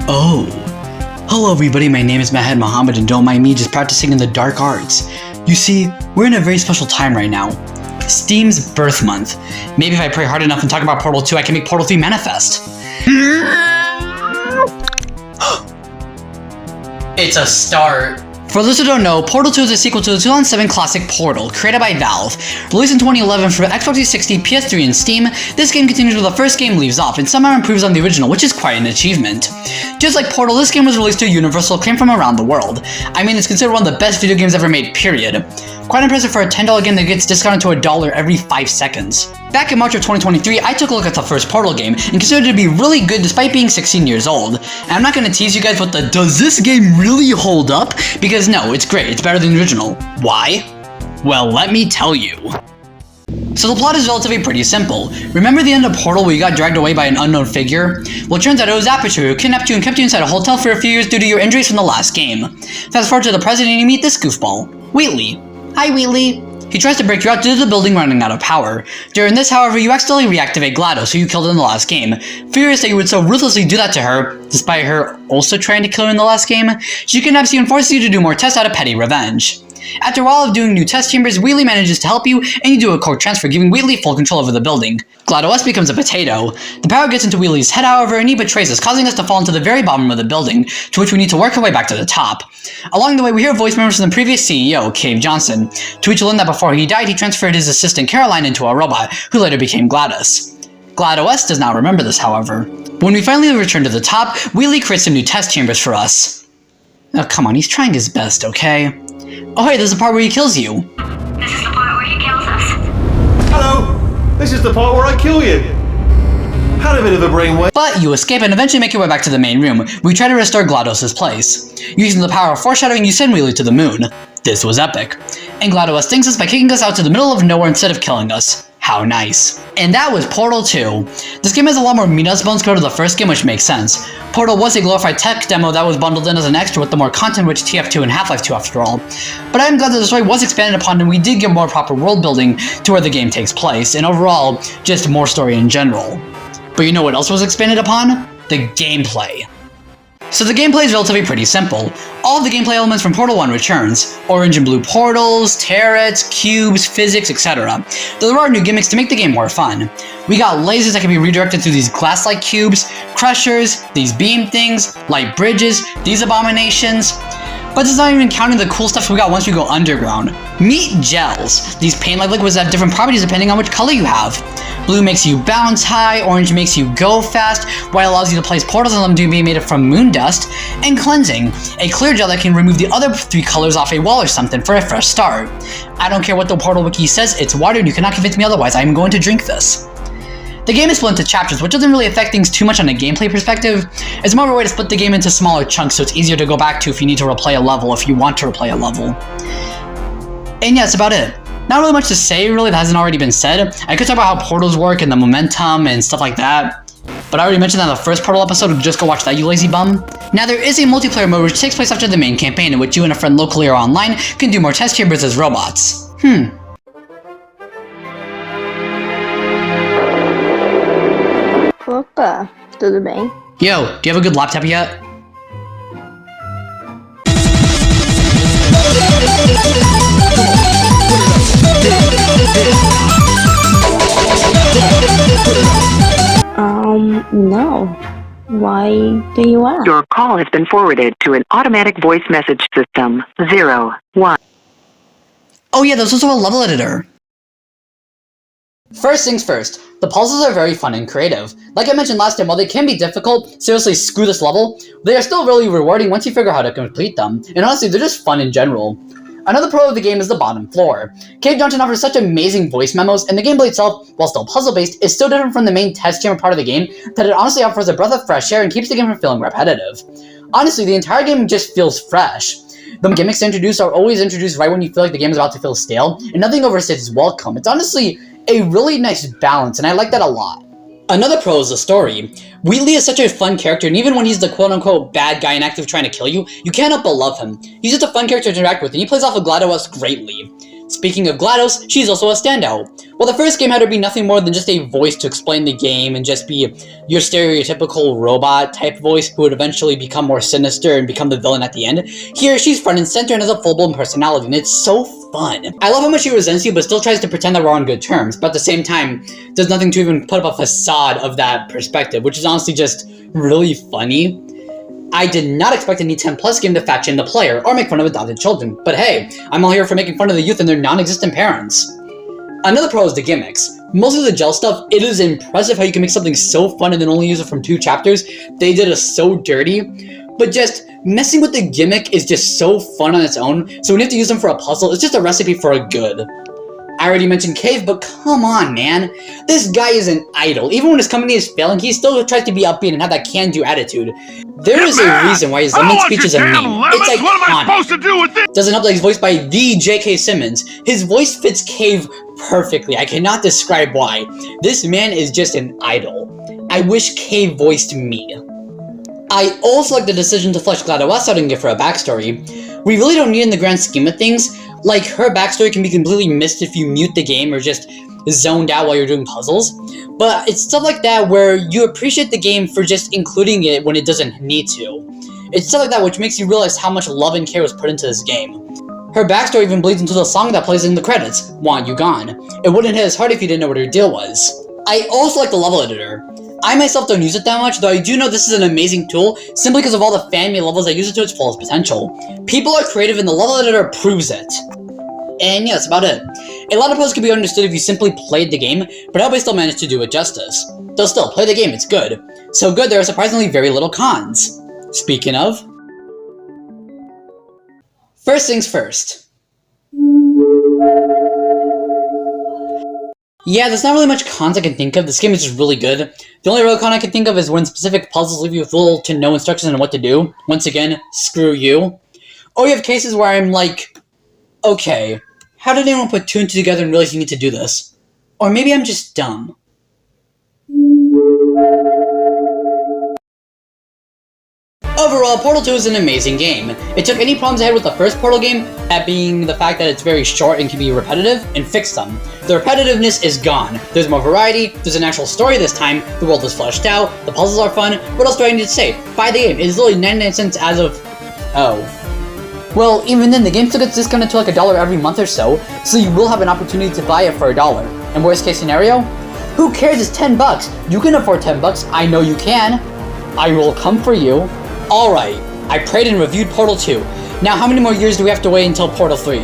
Oh. Hello everybody, my name is Maher Muhammad and don't mind me just practicing in the dark arts. You see, we're in a very special time right now. Steam's birth month. Maybe if I pray hard enough and talk about Portal 2, I can make Portal 3 manifest. It's a start. For those who don't know, Portal 2 is a sequel to the 2007 classic Portal, created by Valve. Released in 2011 for Xbox 360, PS3, and Steam, this game continues where the first game leaves off and somehow improves on the original, which is quite an achievement. Just like Portal, this game was released to universal acclaim from around the world. I mean, it's considered one of the best video games ever made, period. Quite impressive for a $10 game that gets discounted to $1 every 5 seconds. Back in March of 2023, I took a look at the first Portal game and considered it to be really good despite being 16 years old. And I'm not going to tease you guys with the does this game really hold up? Because no, it's great, it's better than the original. Why? Well, let me tell you. So the plot is relatively pretty simple. Remember the end of Portal where you got dragged away by an unknown figure? Well, it turns out it was Aperture who kidnapped you and kept you inside a hotel for a few years due to your injuries from the last game. Fast forward to the present and you meet this goofball, Wheatley. Hi, Wheatley. He tries to break you out due to the building running out of power. During this, however, you accidentally reactivate GladOS, who you killed in the last game. Furious that you would so ruthlessly do that to her, despite her also trying to kill you in the last game, she kidnaps you and forces you to do more tests out of petty revenge. After a while of doing new test chambers, Wheatley manages to help you, and you do a code transfer, giving Wheatley full control over the building. GladOS becomes a potato. The power gets into Wheatley's head, however, and he betrays us, causing us to fall into the very bottom of the building, to which we need to work our way back to the top. Along the way, we hear voice memos from the previous CEO, Cave Johnson, to which we learn that before he died, he transferred his assistant Caroline into a robot, who later became GladOS. GladOS does not remember this, however. When we finally return to the top, Wheatley creates some new test chambers for us. Oh, come on, he's trying his best, okay? Oh hey, there's a part where he kills you. This is the part where he kills us. Hello! This is the part where I kill you. Had a bit of a brainwave. But you escape and eventually make your way back to the main room, where you try to restore GladOS' place. Using the power of foreshadowing, you send Wheatley to the moon. This was epic. And GladOS thanks us by kicking us out to the middle of nowhere instead of killing us. How nice. And that was Portal 2. This game has a lot more meat on its bones compared to the first game, which makes sense. Portal was a glorified tech demo that was bundled in as an extra with the more content-rich TF2 and Half-Life 2 after all. But I'm glad that the story was expanded upon and we did get more proper world building to where the game takes place, and overall, just more story in general. But you know what else was expanded upon? The gameplay. So the gameplay is relatively pretty simple. All of the gameplay elements from Portal 1 returns. Orange and blue portals, turrets, cubes, physics, etc. Though there are new gimmicks to make the game more fun. We got lasers that can be redirected through these glass-like cubes, crushers, these beam things, light bridges, these abominations. But this is not even counting the cool stuff we got once we go underground. Meet gels. These paint-like liquids have different properties depending on which color you have. Blue makes you bounce high, orange makes you go fast, white allows you to place portals on them to be made from moon dust, and cleansing, a clear gel that can remove the other 3 colors off a wall or something for a fresh start. I don't care what the Portal Wiki says, it's water and you cannot convince me otherwise, I am going to drink this. The game is split into chapters, which doesn't really affect things too much on a gameplay perspective. It's more of a way to split the game into smaller chunks so it's easier to go back to if you need to replay a level, if you want to replay a level. And yeah, that's about it. Not really much to say, really, that hasn't already been said. I could talk about how portals work and the momentum and stuff like that, but I already mentioned that in the first Portal episode, just go watch that, you lazy bum. Now, there is a multiplayer mode which takes place after the main campaign, in which you and a friend locally or online can do more test chambers as robots. Opa, tudo bem? Yo, do you have a good laptop yet? No. Why do you ask? Your call has been forwarded to an automatic voice message system. 01. Oh yeah, there's also a level editor. First things first, the puzzles are very fun and creative. Like I mentioned last time, while they can be difficult, seriously screw this level, they are still really rewarding once you figure out how to complete them, and honestly, they're just fun in general. Another pro of the game is the bottom floor. Cave Johnson offers such amazing voice memos, and the gameplay itself, while still puzzle-based, is so different from the main test chamber part of the game that it honestly offers a breath of fresh air and keeps the game from feeling repetitive. Honestly, the entire game just feels fresh. The gimmicks introduced are always introduced right when you feel like the game is about to feel stale, and nothing overstays its welcome. It's honestly a really nice balance, and I like that a lot. Another pro is the story. Wheatley is such a fun character, and even when he's the quote-unquote bad guy and active trying to kill you, you can't help but love him. He's just a fun character to interact with, and he plays off of GladOS greatly. Speaking of GladOS, she's also a standout. While the first game had her be nothing more than just a voice to explain the game and just be your stereotypical robot type voice who would eventually become more sinister and become the villain at the end, here she's front and center and has a full-blown personality, and it's so fun. I love how much she resents you but still tries to pretend that we're on good terms, but at the same time does nothing to even put up a facade of that perspective, which is honestly just really funny. I did not expect any 10+ game to fetch in the player or make fun of adopted children, but hey, I'm all here for making fun of the youth and their non-existent parents. Another pro is the gimmicks. Most of the gel stuff, it is impressive how you can make something so fun and then only use it from 2 chapters. They did us so dirty, but just messing with the gimmick is just so fun on its own, so when you have to use them for a puzzle, it's just a recipe for a good. I already mentioned Cave, but come on, man. This guy is an idol. Even when his company is failing, he still tries to be upbeat and have that can-do attitude. There is a reason why his lemon speech is a meme. It's iconic. What am I supposed to do with this? Doesn't help that he's voiced by the J.K. Simmons. His voice fits Cave perfectly. I cannot describe why. This man is just an idol. I wish Cave voiced me. I also like the decision to flesh GladOS out and give her a backstory. We really don't need it in the grand scheme of things. Like, her backstory can be completely missed if you mute the game or just zoned out while you're doing puzzles. But it's stuff like that where you appreciate the game for just including it when it doesn't need to. It's stuff like that which makes you realize how much love and care was put into this game. Her backstory even bleeds into the song that plays in the credits, Want You Gone. It wouldn't hit as hard if you didn't know what her deal was. I also like the level editor. I myself don't use it that much, though I do know this is an amazing tool simply because of all the fan-made levels that use it to its fullest potential. People are creative and the level editor proves it. And yeah, that's about it. A lot of pros could be understood if you simply played the game, but I hope I still managed to do it justice. Though still, play the game, it's good. So good there are surprisingly very little cons. Speaking of... First things first. Yeah, there's not really much cons I can think of. This game is just really good. The only real con I can think of is when specific puzzles leave you with little to no instructions on what to do. Once again, screw you. Or you have cases where I'm like, okay, how did anyone put 2 and 2 together and realize you need to do this? Or maybe I'm just dumb. Overall, Portal 2 is an amazing game. It took any problems I had with the first Portal game, that being the fact that it's very short and can be repetitive, and fixed them. The repetitiveness is gone. There's more variety, there's an actual story this time, the world is fleshed out, the puzzles are fun. What else do I need to say? Buy the game. It is literally 99 cents as of... oh. Well, even then, the game still gets discounted to like $1 every month or so you will have an opportunity to buy it for $1. And worst case scenario? Who cares, it's $10. You can afford $10, I know you can. I will come for you. Alright, I prayed and reviewed Portal 2. Now how many more years do we have to wait until Portal 3?